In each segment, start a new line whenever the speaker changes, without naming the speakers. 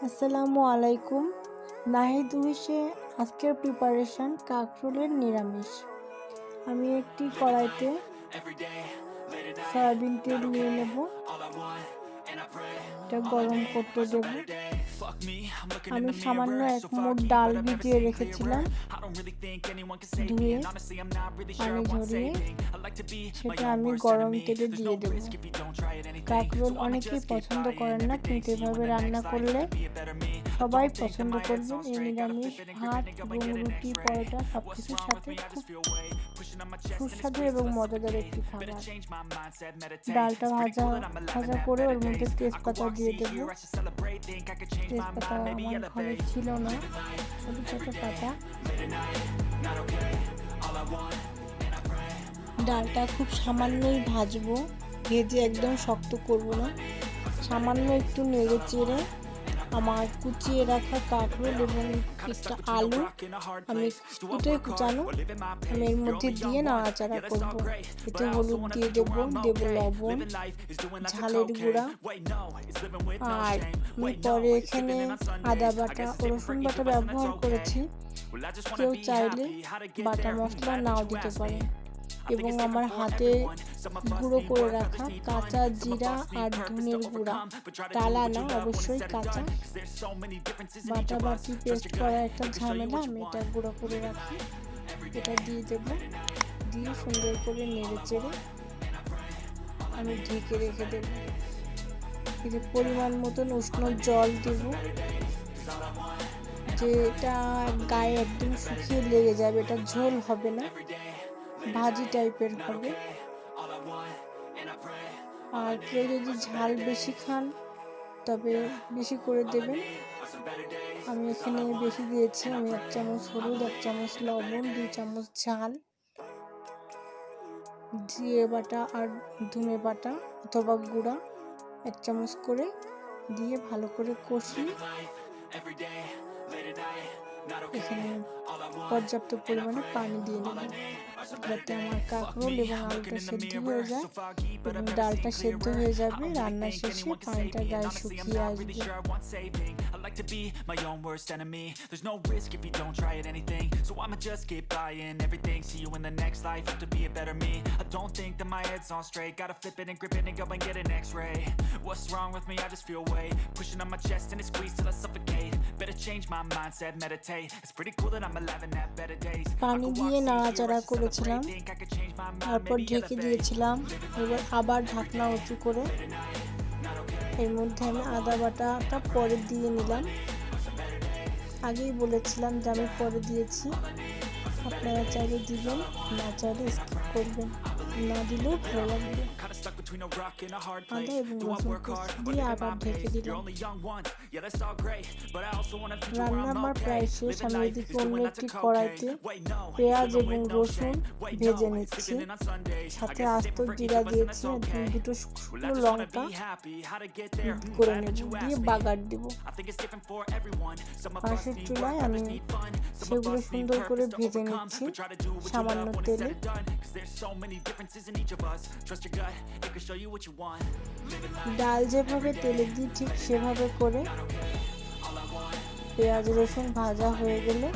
আসসালামু আলাইকুম। নাহিদ উইশে আজকের প্রিপারেশন কাঁকরোলের নিরামিষ। আমি একটি কড়াইতে সয়াবিন তেল নিয়ে নেব, এটা গরম করতে দেব। আমি সামান্য 1 মুঠ ডাল ভিজিয়ে রেখেছিলাম, ধুয়ে পানি ঝরিয়ে সেটা আমি গরম তেলে দিয়ে দেব। কাঁকরোল অনেকেই পছন্দ করেন না, কিন্তু এভাবে রান্না করলে সবাই পছন্দ করবেন। এই নিরামিষ ভাত এবং রুটি, পরোটা সবকিছুর সাথে খুব সুস্বাদু এবং মজাদার একটি খাবার। ডালটা ভাজা ভাজা করে ওর মধ্যে তেজপাতা দিয়ে দেব। তেজপাতা আমার ঘরে ছিল না, ছোট ছোট পাতা। ডালটা খুব সামান্যই ভাজবো, ভেজে একদম শক্ত করব না। সামান্য একটু নেড়ে চেড়ে আমার কুচিয়ে রাখা কাঁকরোল এবং একটা আলু আমি কুচানো আমি এর মধ্যে দিয়ে নাড়াচাড়া করব। এতে হলুদ দিয়ে দেব লবণ, ঝালের গুঁড়া, আর আমি পরে এখানে আদা বাটা ও রসুন বাটা ব্যবহার করেছি। কেউ চাইলে বাটা মশলা নাও দিতে পারে। এবং আমার হাতে গুঁড়ো করে রাখা কাঁচা জিরা আর ধনের গুঁড়া, টালা না, অবশ্যই কাঁচা। বাটা বাটি পেস্ট করা একটা ঝামেলা, আমি এটা গুঁড়ো করে রাখি। এটা দিয়ে দেব, দিয়ে সুন্দর করে নেড়ে চেড়ে আমি ঢেকে রেখে দেব। এতে পরিমাণ মতন উষ্ণ জল দেব, যেটা গায়ে একদম শুকিয়ে লেগে যাবে। এটা ঝোল হবে না, ভাজি টাইপের হবে। আর কেউ যদি ঝাল বেশি খান তবে বেশি করে দেবেন। আমি এখানে বেশি দিয়েছি। আমি 1 চামচ হলুদ, 1 চামচ লবণ, 2 চামচ ঝাল, জিরে বাটা আর ধনে বাটা অথবা গুঁড়া 1 চামচ করে দিয়ে ভালো করে কষিয়ে এখানে পর্যাপ্ত পরিমাণে পানি দিয়ে নেব, যাতে আমার কাঁকরোল এবং আলুটা সেদ্ধ হয়ে যায় এবং ডালটা সেদ্ধ হয়ে যাবে। রান্নার শেষে পানিটা গায়ে শুকিয়ে আসবে।
To be my own worst enemy. There's no risk if you don't try at anything, so I'ma just keep buying everything. See you in the next life, have to be a better me. I don't think that my head's on straight, gotta flip it and grip it and go and get an x-ray. What's wrong with me? I just feel weight pushing on my chest and it squeezes till I suffocate. Better change my mindset, meditate. It's pretty cool that I'm alive and have better days.
পানি দিয়ে নাড়াচাড়া করেছিলাম, তারপর ঢেকে দিয়েছিলাম। এবার আবার ঢাকনা উঁচু করে এর মধ্যে আমি আদা বাটাটা পরে দিয়ে নিলাম। আগেই বলেছিলাম যে আমি পরে দিয়েছি, আপনারা চাইলে দিবেন, না চাইলে স্কিপ করবেন, না দিলেও ভালো লাগবে। আদা এবং রসুন পেস্ট দিয়ে আবার ঢেকে দিলাম। রান্না আমার প্রায় শেষ। আমি এদিকে অন্য একটি কড়াইতে পেঁয়াজ এবং রসুন ভেজে নিচ্ছি, সাথে আস্ত জিরা দিয়েছি, 2টো শুকনো লঙ্কা করে নেব, দিয়ে বাগার দিব। পাশের চুলায় আমি সেগুলো সুন্দর করে ভেজে নিচ্ছি সামান্য তেলে। ডাল যেভাবে তেলে দিই ঠিক সেভাবে করে পেঁয়াজ রসুন ভাজা হয়ে গেলে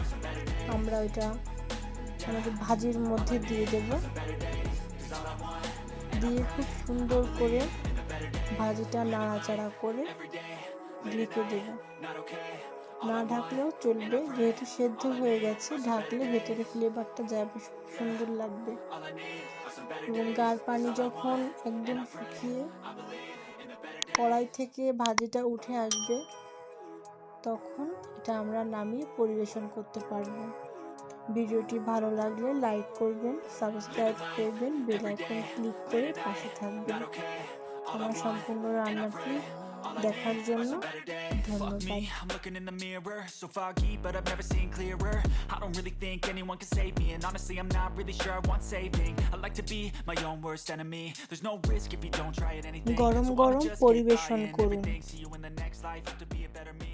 আমরা ওইটা আমাদের ভাজির মধ্যে দিয়ে দেব, দিয়ে খুব সুন্দর করে ভাজিটা নাড়াচাড়া করে ঢেকে দেব। না ঢাকলেও চলবে, যেহেতু সেদ্ধ হয়ে গেছে। ঢাকলে ভেতরে ফ্লেভারটা যাবে, সুন্দর লাগবে। এবং গার পানি যখন একদম শুকিয়ে কড়াই থেকে ভাজিটা উঠে আসবে, তখন এটা আমরা নামিয়ে পরিবেশন করতে পারবো। ভিডিওটি ভালো লাগলে লাইক করবেন, সাবস্ক্রাইব করবেন, বেল আইকন ক্লিক করে পাশে থাকবেন। আমার সম্পূর্ণ রান্নাটি দেখার জন্য ধন্যবাদ।
I'm looking in the mirror, so foggy, but I've never seen clearer. I don't really think anyone can save me, and honestly I'm not really sure I want saving. I like to be my own worst enemy. There's no risk if you don't try at anything.
গরম গরম পরিবেশন করুন।
See you in the next life, have to be a better me.